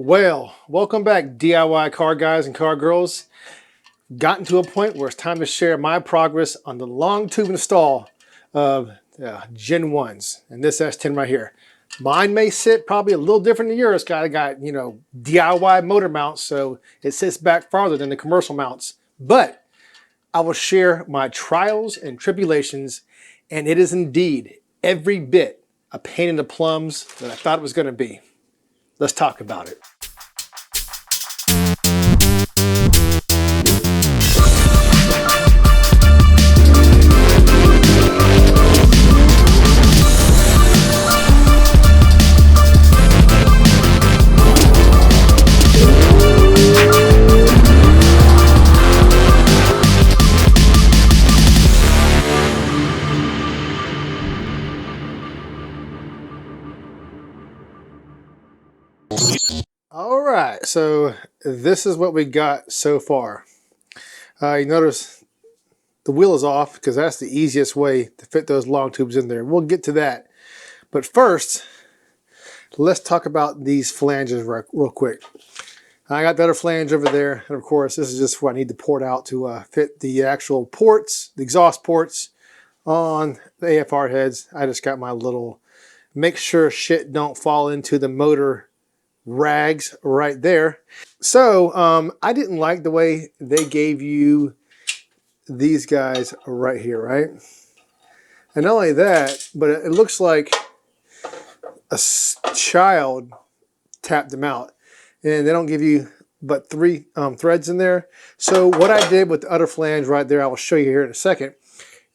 Well, welcome back, DIY car guys and car girls. Gotten to a point where it's time to share my progress on the long tube install of Gen 1s and this S10 right here. Mine may sit probably a little different than yours. I got, DIY motor mounts, so it sits back farther than the commercial mounts. But I will share my trials and tribulations, and it is indeed every bit a pain in the plums that I thought it was going to be. Let's talk about it. All right, so this is what we got so far. You notice the wheel is off because that's the easiest way to fit those long tubes in there. We'll get to that. But first, let's talk about these flanges real quick. I got the other flange over there, and of course, this is just what I need to port out to fit the actual ports, the exhaust ports on the AFR heads. I just got my little make sure shit don't fall into the motor rags right there. So I didn't like the way they gave you these guys right here, right? And not only that, but it looks like a child tapped them out, and they don't give you but 3 threads in there. So what I did with the other flange right there, I will show you here in a second,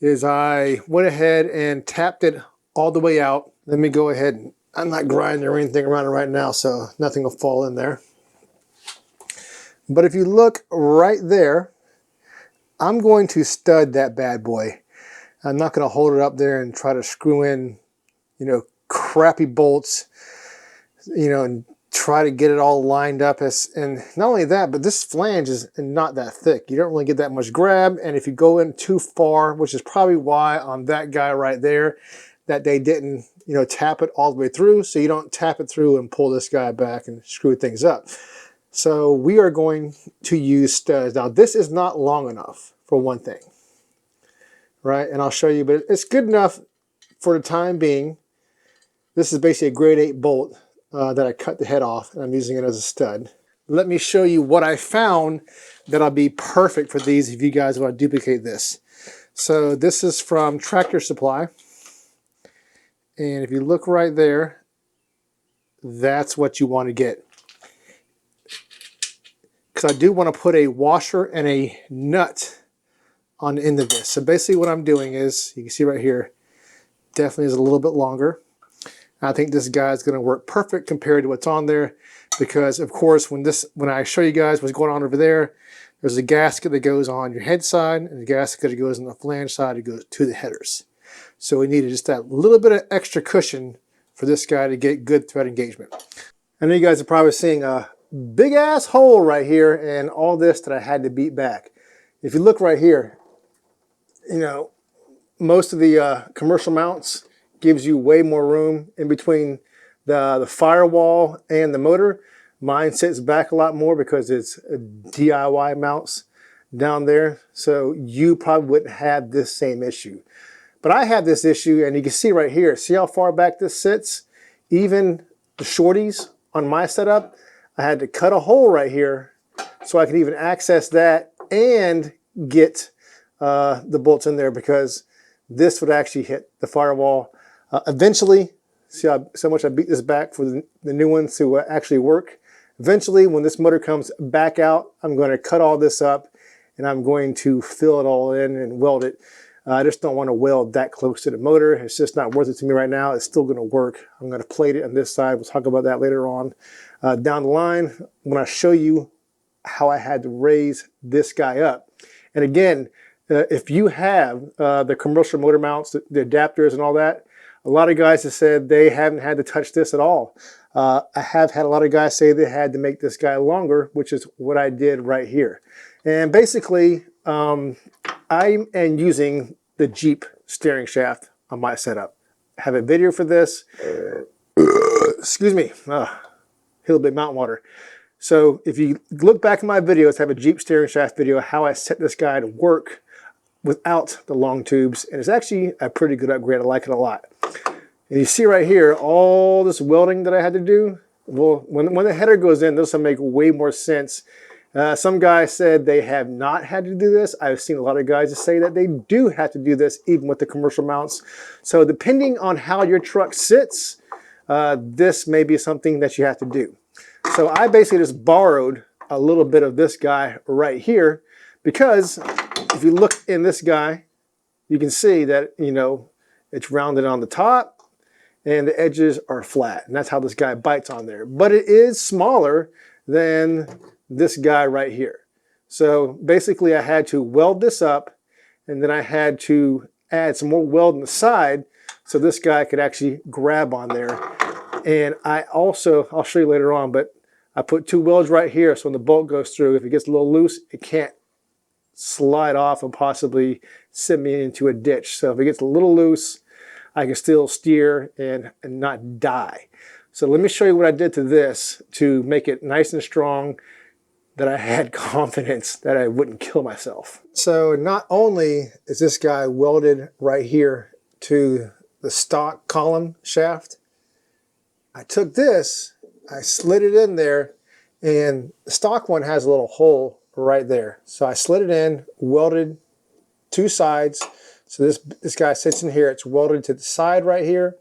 is I went ahead and tapped it all the way out. Let me go ahead and I'm not grinding or anything around it right now, so nothing will fall in there. But if you look right there, I'm going to stud that bad boy. I'm not going to hold it up there and try to screw in, crappy bolts, and try to get it all lined up. And not only that, but this flange is not that thick. You don't really get that much grab. And if you go in too far, which is probably why on that guy right there, that they didn't, tap it all the way through, so you don't tap it through and pull this guy back and screw things up. So we are going to use studs. Now this is not long enough for one thing, right? And I'll show you, but it's good enough for the time being. This is basically a grade 8 bolt that I cut the head off, and I'm using it as a stud. Let me show you what I found that'll be perfect for these if you guys want to duplicate this. So this is from Tractor Supply. And if you look right there, that's what you want to get. Because I do want to put a washer and a nut on the end of this. So basically what I'm doing is, you can see right here, definitely is a little bit longer. I think this guy is going to work perfect compared to what's on there. Because of course, when I show you guys what's going on over there, there's a gasket that goes on your head side, and the gasket that goes on the flange side, it goes to the headers. So we needed just that little bit of extra cushion for this guy to get good thread engagement. I know you guys are probably seeing a big ass hole right here and all this that I had to beat back. If you look right here, most of the commercial mounts gives you way more room in between the firewall and the motor. Mine sits back a lot more because it's DIY mounts down there. So you probably wouldn't have this same issue. But I have this issue, and you can see right here, see how far back this sits? Even the shorties on my setup, I had to cut a hole right here so I could even access that and get the bolts in there, because this would actually hit the firewall. Eventually, see how so much I beat this back for the new ones to actually work. Eventually, when this motor comes back out, I'm going to cut all this up, and I'm going to fill it all in and weld it. I just don't want to weld that close to the motor. It's just not worth it to me right now. It's still going to work. I'm going to plate it on this side. We'll talk about that later on down the line when I show you how I had to raise this guy up. And again, if you have the commercial motor mounts, the adapters and all that, a lot of guys have said they haven't had to touch this at all. I have had a lot of guys say they had to make this guy longer, which is what I did right here. And basically, I am using the Jeep steering shaft on my setup. I have a video for this. Excuse me. hit a little bit of mountain water. So if you look back in my videos, I have a Jeep steering shaft video how I set this guy to work without the long tubes, and it's actually a pretty good upgrade. I like it a lot. And you see right here, all this welding that I had to do. Well, when the header goes in, this will make way more sense. Some guys said they have not had to do this. I've seen a lot of guys say that they do have to do this even with the commercial mounts. So depending on how your truck sits, this may be something that you have to do. So I basically just borrowed a little bit of this guy right here, because if you look in this guy, you can see that, you know, it's rounded on the top and the edges are flat. And that's how this guy bites on there. But it is smaller than this guy right here. So basically I had to weld this up, and then I had to add some more weld on the side so this guy could actually grab on there. And I also, I'll show you later on, but I put 2 welds right here, so when the bolt goes through, if it gets a little loose, it can't slide off and possibly send me into a ditch. So if it gets a little loose, I can still steer and not die. So let me show you what I did to this to make it nice and strong, that I had confidence that I wouldn't kill myself. So not only is this guy welded right here to the stock column shaft, I took this, I slid it in there, and the stock one has a little hole right there. So I slid it in, welded 2 sides. So this guy sits in here, it's welded to the side right here.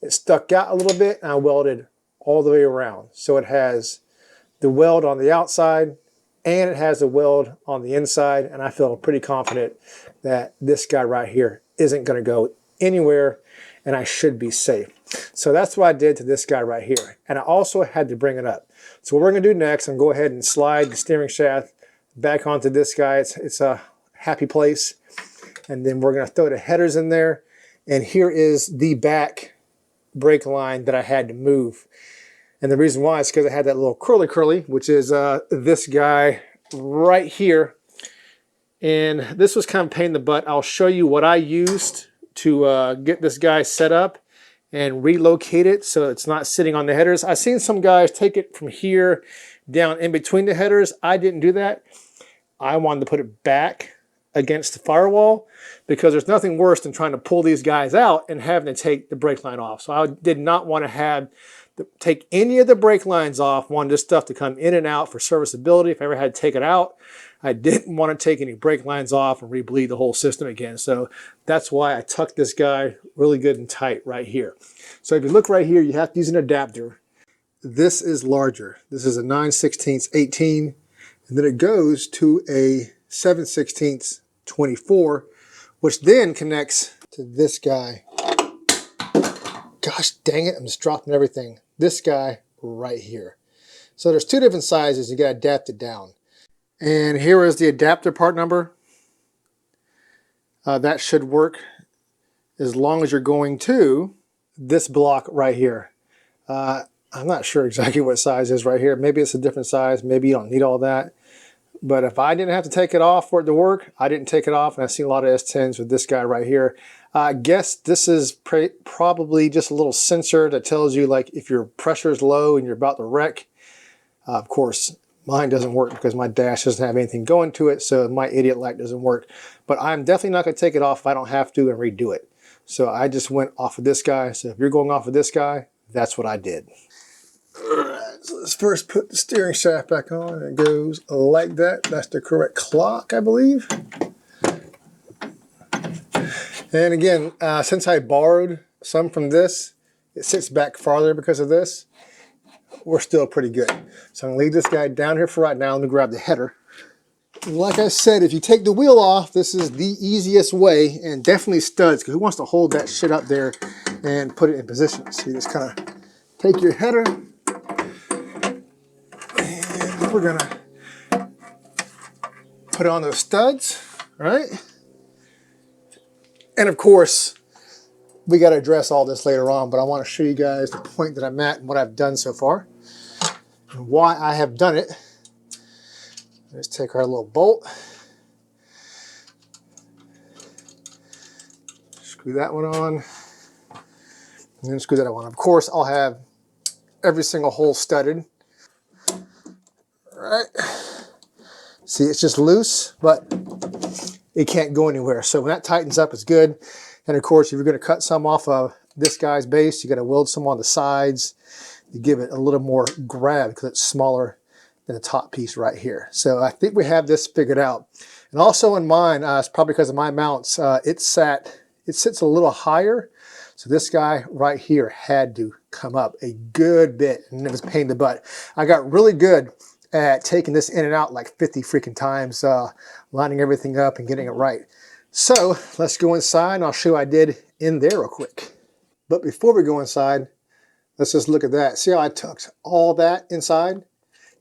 It stuck out a little bit, and I welded all the way around. So it has the weld on the outside, and it has the weld on the inside, and I feel pretty confident that this guy right here isn't going to go anywhere, and I should be safe. So that's what I did to this guy right here. And I also had to bring it up. So what we're going to do next, I'm going to go ahead and slide the steering shaft back onto this guy. It's a happy place. And then we're going to throw the headers in there. And here is the back brake line that I had to move. And the reason why is because I had that little curly, which is this guy right here. And this was kind of a pain in the butt. I'll show you what I used to get this guy set up and relocate it so it's not sitting on the headers. I've seen some guys take it from here down in between the headers. I didn't do that. I wanted to put it back against the firewall, because there's nothing worse than trying to pull these guys out and having to take the brake line off. So I did not want to have take any of the brake lines off. Wanted this stuff to come in and out for serviceability if I ever had to take it out. I didn't want to take any brake lines off and rebleed the whole system again. So that's why I tucked this guy really good and tight right here. So if you look right here, you have to use an adapter. This is larger. This is a 9/16 18, and then it goes to a 7/16 24, which then connects to this guy. Gosh dang it, I'm just dropping everything. This guy right here. So there's 2 different sizes. You got to adapt it down. And here is the adapter part number. That should work as long as you're going to this block right here. I'm not sure exactly what size is right here. Maybe it's a different size. Maybe you don't need all that. But if I didn't have to take it off for it to work, I didn't take it off. And I've seen a lot of S10s with this guy right here. I guess this is probably just a little sensor that tells you, like, if your pressure is low and you're about to wreck. Of course, mine doesn't work because my dash doesn't have anything going to it, so my idiot light doesn't work. But I'm definitely not going to take it off if I don't have to and redo it. So I just went off of this guy. So if you're going off of this guy, that's what I did. Alright, so let's first put the steering shaft back on. It goes like that. That's the correct clock, I believe. And again, since I borrowed some from this, it sits back farther because of this. We're still pretty good. So I'm going to leave this guy down here for right now. Let me grab the header. Like I said, if you take the wheel off, this is the easiest way, and definitely studs, because who wants to hold that shit up there and put it in position? So you just kind of take your header, and we're going to put on those studs, all right? And of course, we got to address all this later on, but I want to show you guys the point that I'm at and what I've done so far and why I have done it. Let's take our little bolt, screw that one on, and then screw that one on. Of course, I'll have every single hole studded. All right. See, it's just loose, but it can't go anywhere. So when that tightens up, it's good. And of course, if you're going to cut some off of this guy's base, you got to weld some on the sides to give it a little more grab because it's smaller than the top piece right here. So I think we have this figured out. And also in mine, it's probably because of my mounts, it sits a little higher. So this guy right here had to come up a good bit, and it was a pain in the butt. I got really good at taking this in and out like 50 freaking times, lining everything up and getting it right. So let's go inside and I'll show you what I did in there real quick. But before we go inside, let's just look at that. See how I tucked all that inside?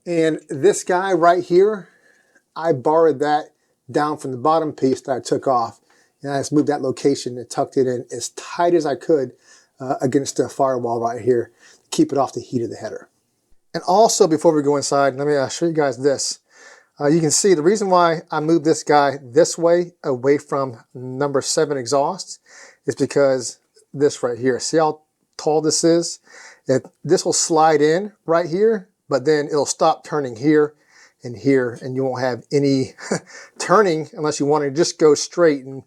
And this guy right here, I borrowed that down from the bottom piece that I took off. And I just moved that location and tucked it in as tight as I could against the firewall right here to keep it off the heat of the header. And also, before we go inside, let me show you guys this. You can see the reason why I moved this guy this way, away from number 7 exhaust, is because this right here. See how tall this is? This will slide in right here, but then it'll stop turning here, and you won't have any turning unless you want to just go straight, and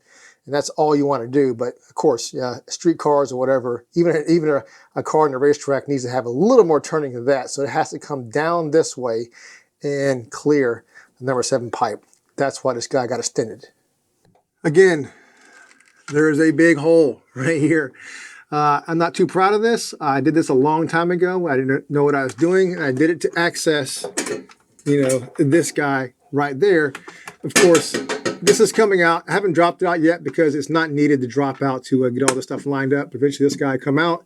that's all you want to do. But of course, yeah, street cars or whatever, even a car in a racetrack needs to have a little more turning than that. So it has to come down this way and clear the number 7 pipe. That's why this guy got extended. Again, there's a big hole right here. I'm not too proud of this. I did this a long time ago. I didn't know what I was doing, and I did it to access, you know, this guy right there. Of course, this is coming out. I haven't dropped it out yet because it's not needed to drop out to get all this stuff lined up. Eventually, this guy will come out,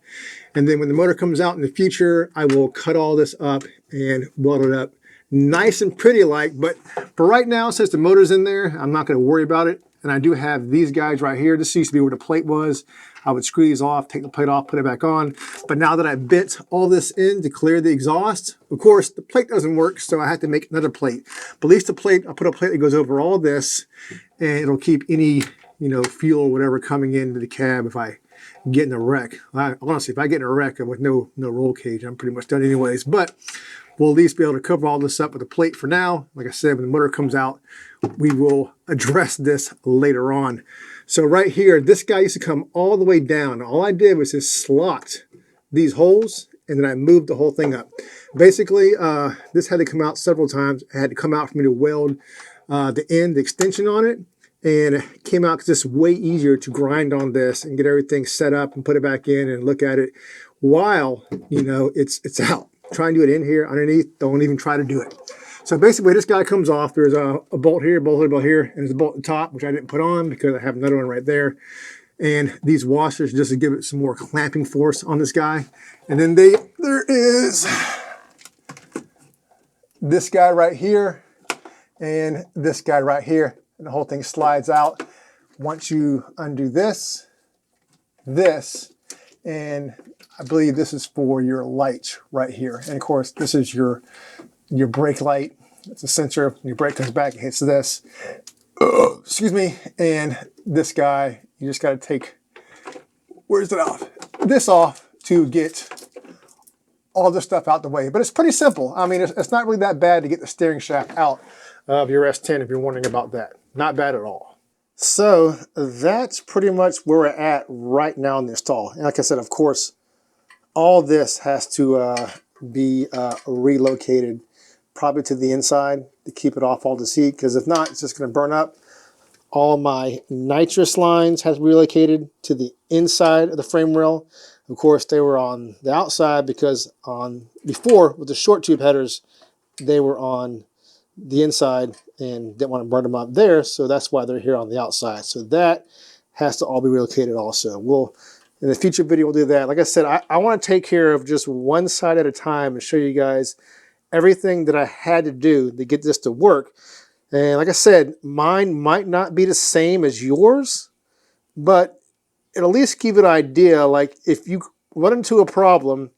and then when the motor comes out in the future, I will cut all this up and weld it up nice and pretty like. But for right now, since the motor's in there, I'm not going to worry about it. And I do have these guys right here. This used to be where the plate was. I would screw these off, take the plate off, put it back on. But now that I bit all this in to clear the exhaust, of course, the plate doesn't work, so I had to make another plate. But at least the plate, I'll put a plate that goes over all this, and it'll keep any, you know, fuel or whatever coming into the cab if I get in a wreck. Honestly, if I get in a wreck with no roll cage, I'm pretty much done anyways. But we'll at least be able to cover all this up with a plate for now. Like I said, when the motor comes out, we will address this later on. So right here, this guy used to come all the way down. All I did was just slot these holes, and then I moved the whole thing up. Basically, this had to come out several times. It had to come out for me to weld the extension on it. And it came out because it's way easier to grind on this and get everything set up and put it back in and look at it while, you know, it's out. Try and do it in here underneath. Don't even try to do it. So basically, this guy comes off. There's a bolt here, bolt here, and there's a bolt at the top, which I didn't put on because I have another one right there. And these washers just to give it some more clamping force on this guy. And then there is this guy right here and this guy right here. And the whole thing slides out. Once you undo this, and I believe this is for your lights right here. And of course, this is your brake light. It's a sensor. When your brake comes back, it hits this. Excuse me. And this guy, you just got to take, where's it off? This off to get all this stuff out the way. But it's pretty simple. I mean, it's not really that bad to get the steering shaft out of your S10 if you're wondering about that. Not bad at all. So that's pretty much where we're at right now in the install. And like I said, of course, all this has to be relocated probably to the inside to keep it off all the heat, because if not, it's just going to burn up. All my nitrous lines have to be relocated to the inside of the frame rail. Of course, they were on the outside because before with the short tube headers, they were on the inside and didn't want to burn them up there, so that's why they're here on the outside. So that has to all be relocated also. In the future video, we'll do that. Like I said, I want to take care of just one side at a time and show you guys everything that I had to do to get this to work. And like I said, mine might not be the same as yours, but it'll at least give you an idea. Like if you run into a problem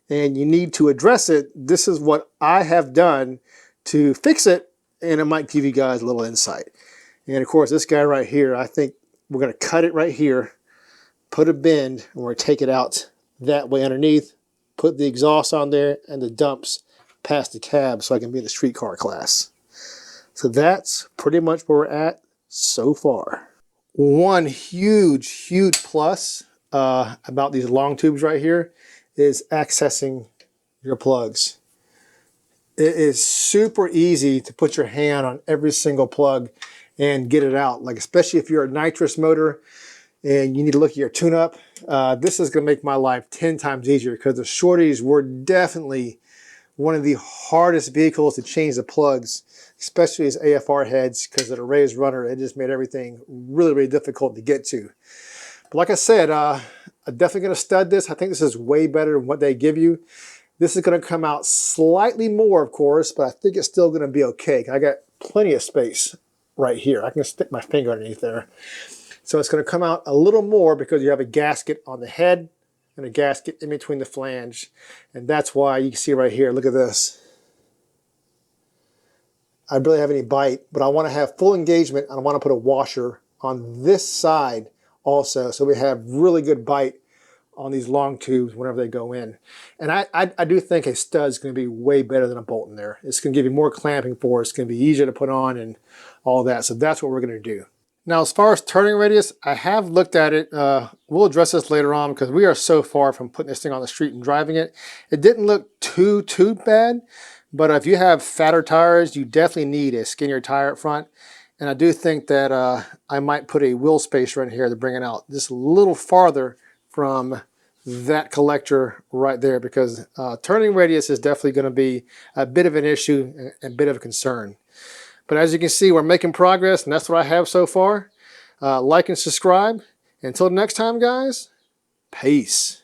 and you need to address it, this is what I have done to fix it, and it might give you guys a little insight. And of course, this guy right here, I think we're going to cut it right here, put a bend, and we're going to take it out that way underneath, put the exhaust on there and the dumps past the cab so I can be in the streetcar class. So that's pretty much where we're at so far. One huge plus about these long tubes right here is accessing your plugs. It is super easy to put your hand on every single plug and get it out. Like, especially if you're a nitrous motor and you need to look at your tune-up, this is going to make my life 10 times easier, because the shorties were definitely one of the hardest vehicles to change the plugs, especially as AFR heads, because of the raised runner. It just made everything really difficult to get to. But like I said, I'm definitely going to stud this. I think this is way better than what they give you. This is going to come out slightly more, of course, but I think it's still going to be okay. I got plenty of space right here. I can stick my finger underneath there. So it's going to come out a little more because you have a gasket on the head and a gasket in between the flange. And that's why you can see right here, look at this. I barely have any bite, but I want to have full engagement, and I want to put a washer on this side also, so we have really good bite on these long tubes whenever they go in. And I do think a stud is going to be way better than a bolt in there. It's going to give you more clamping force. It's going to be easier to put on and all that. So that's what we're going to do. Now, as far as turning radius, I have looked at it. We'll address this later on because we are so far from putting this thing on the street and driving it. It didn't look too bad, but if you have fatter tires, you definitely need a skinnier tire up front. And I do think that I might put a wheel spacer in here to bring it out just a little farther from that collector right there, because turning radius is definitely going to be a bit of an issue and a bit of a concern. But as you can see, we're making progress, and that's what I have so far. Like and subscribe. Until next time, guys, peace.